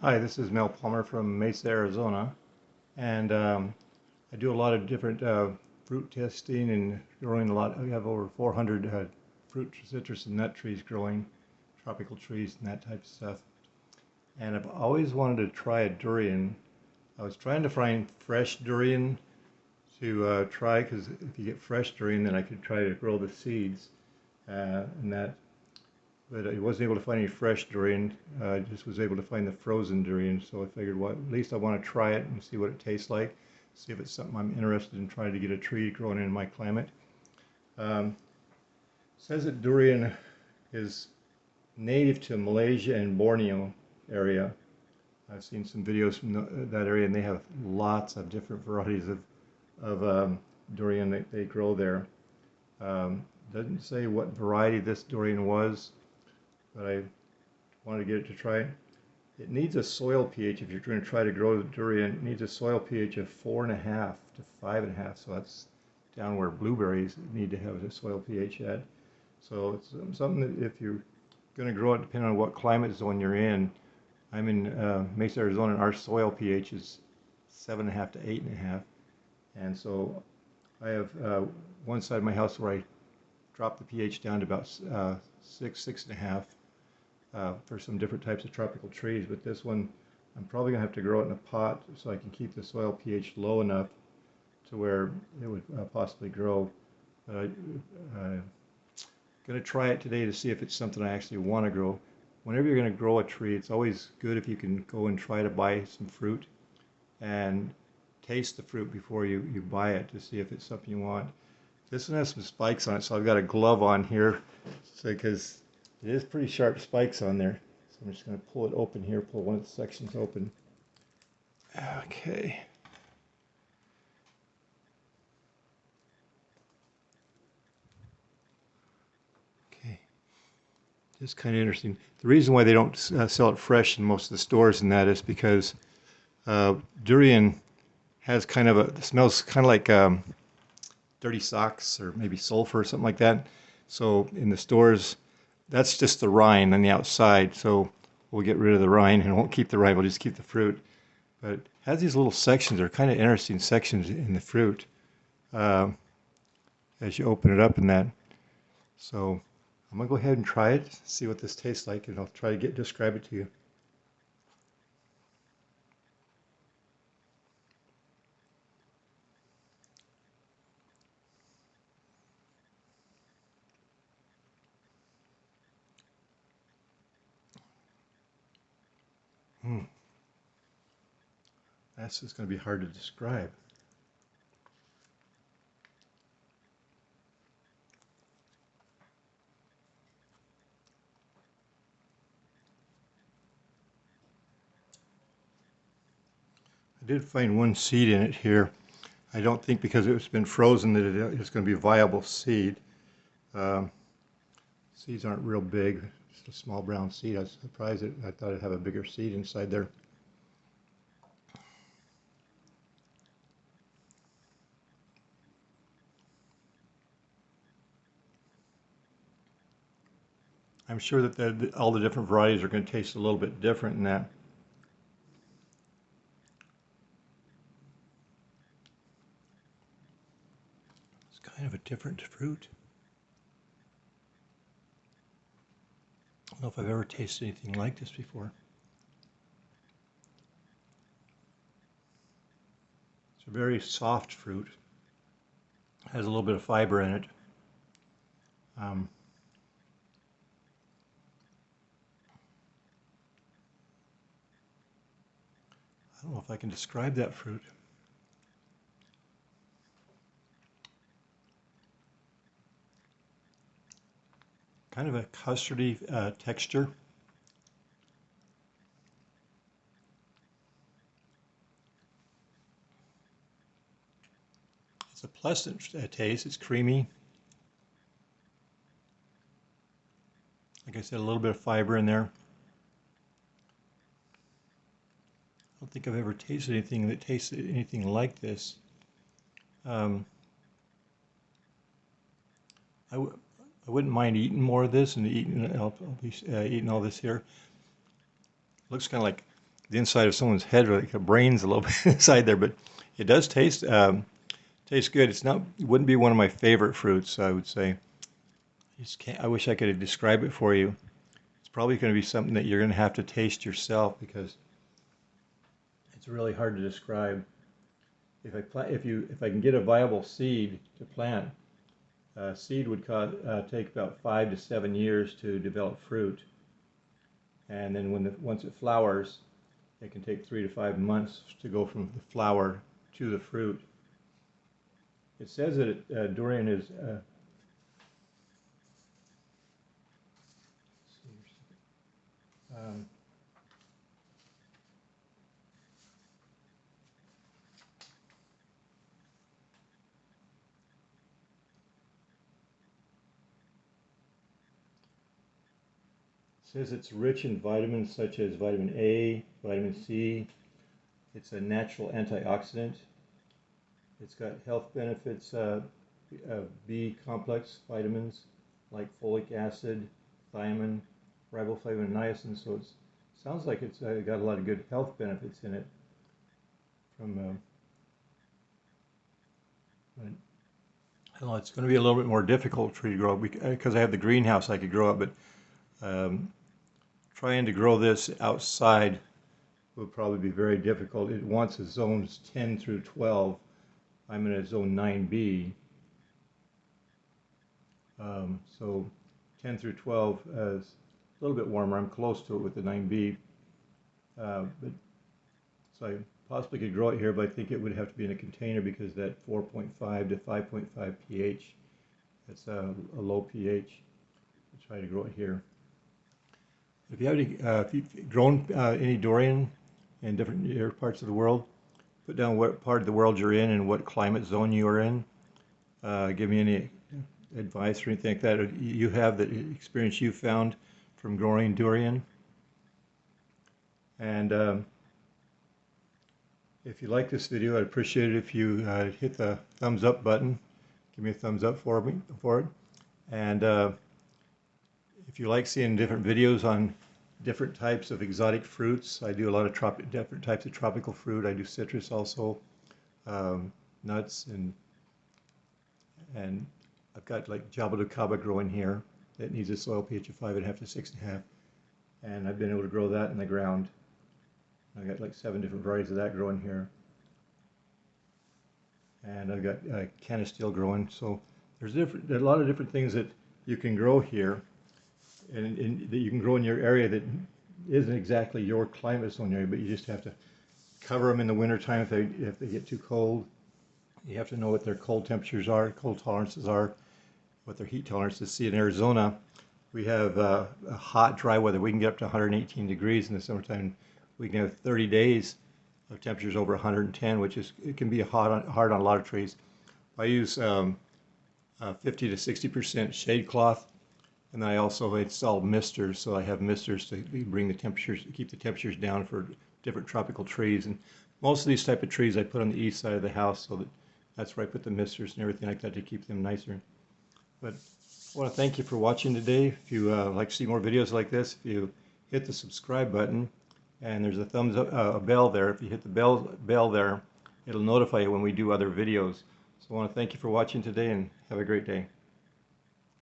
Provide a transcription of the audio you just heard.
Hi, this is Mel Plummer from Mesa, Arizona, and I do a lot of different fruit testing and growing a lot. We have over 400 fruit, citrus, and nut trees growing, tropical trees and that type of stuff. And I've always wanted to try a durian. I was trying to find fresh durian to try because if you get fresh durian, then I could try to grow the seeds and that. But I wasn't able to find any fresh durian. I just was able to find the frozen durian. So I figured, well, at least I want to try it and see what it tastes like. See if it's something I'm interested in trying to get a tree growing in my climate. Um, says that durian is native to Malaysia and Borneo area. I've seen some videos from that area, and they have lots of different varieties of durian that they grow there. Doesn't say what variety this durian was, but I wanted to get it to try it. It needs a soil pH, if you're going to try to grow durian, it needs a soil pH of 4.5 to 5.5. So that's down where blueberries need to have a soil pH at. So it's something that if you're going to grow it, depending on what climate zone you're in. I'm in Mesa, Arizona, and our soil pH is 7.5 to 8.5. And so I have one side of my house where I drop the pH down to about 6.5 for some different types of tropical trees. But this one, I'm probably going to have to grow it in a pot so I can keep the soil pH low enough to where it would possibly grow. But I'm going to try it today to see if it's something I actually want to grow. Whenever you're going to grow a tree, it's always good if you can go and try to buy some fruit and taste the fruit before you buy it to see if it's something you want. This one has some spikes on it, so I've got a glove on here because it is pretty sharp spikes on there. So I'm just going to pull it open here, pull one of the sections open. Okay. Okay. Just kind of interesting. The reason why they don't sell it fresh in most of the stores and that is because durian has kind of it smells kind of like dirty socks or maybe sulfur or something like that. So in the stores, that's just the rind on the outside. So we'll get rid of the rind and won't keep the rind. We'll just keep the fruit. But it has these little sections. They're kind of interesting sections in the fruit uh, as you open it up and that. So I'm gonna go ahead and try it, see what this tastes like, and I'll try to describe it to you. Mm, that's just going to be hard to describe. I did find one seed in it here. I don't think because it's been frozen that it's going to be a viable seed. Um, Seeds aren't real big. Just a small brown seed. I was surprised I thought it'd have a bigger seed inside there. I'm sure that all the different varieties are going to taste a little bit different in that. It's kind of a different fruit. I don't know if I've ever tasted anything like this before. It's a very soft fruit. It has a little bit of fiber in it. Um, I don't know if I can describe that fruit. Kind of a custardy texture. It's a pleasant taste. It's creamy. Like I said, a little bit of fiber in there. I don't think I've ever tasted anything that tasted anything like this. Um, I w I wouldn't mind eating more of this and I'll be eating all this here. Looks kind of like the inside of someone's head, like a brain's a little bit inside there, but it does taste good. It wouldn't be one of my favorite fruits, I would say. I wish I could describe it for you. It's probably going to be something that you're going to have to taste yourself because it's really hard to describe. If I can get a viable seed to plant, seed would take about 5 to 7 years to develop fruit, and then once it flowers, it can take 3 to 5 months to go from the flower to the fruit. It says that durian is um, says it's rich in vitamins such as vitamin A, vitamin C. It's a natural antioxidant. It's got health benefits, B complex vitamins like folic acid, thiamine, riboflavin, and niacin. So it sounds like it's got a lot of good health benefits in it. I don't know, it's going to be a little bit more difficult for you to grow up because I have the greenhouse I could grow up, but um, trying to grow this outside will probably be very difficult. It wants a zones 10 through 12. I'm in a zone 9B. So 10 through 12 is a little bit warmer. I'm close to it with the 9B. But so I possibly could grow it here, but I think it would have to be in a container because that 4.5 to 5.5 pH, that's a low pH. I'll try to grow it here. If you have if you've grown any durian in different parts of the world, put down what part of the world you're in and what climate zone you are in. Give me any advice or anything like that you have, that experience you found from growing durian. And if you like this video, I'd appreciate it if you hit the thumbs up button. Give me a thumbs up for it. And if you like seeing different videos on different types of exotic fruits, I do a lot of different types of tropical fruit. I do citrus also, nuts, and I've got like jabuticaba growing here that needs a soil pH of 5.5 to 6.5, and I've been able to grow that in the ground. I've got like 7 different varieties of that growing here, and I've got canasteel growing. So there's a lot of different things that you can grow here, and that you can grow in your area that isn't exactly your climate zone area, but you just have to cover them in the wintertime if they get too cold. You have to know what their cold temperatures are, cold tolerances are, what their heat tolerance is. See, in Arizona, we have a hot, dry weather. We can get up to 118 degrees in the summertime. We can have 30 days of temperatures over 110, it can be hard on a lot of trees. I use 50 to 60% shade cloth, and then I also install misters. So I have misters to bring the temperatures, keep the temperatures down for different tropical trees. And most of these type of trees I put on the east side of the house, so that's where I put the misters and everything like that to keep them nicer. But I want to thank you for watching today. If you like to see more videos like this, if you hit the subscribe button, and there's a thumbs up, a bell there. If you hit the bell there, it'll notify you when we do other videos. So I want to thank you for watching today, and have a great day.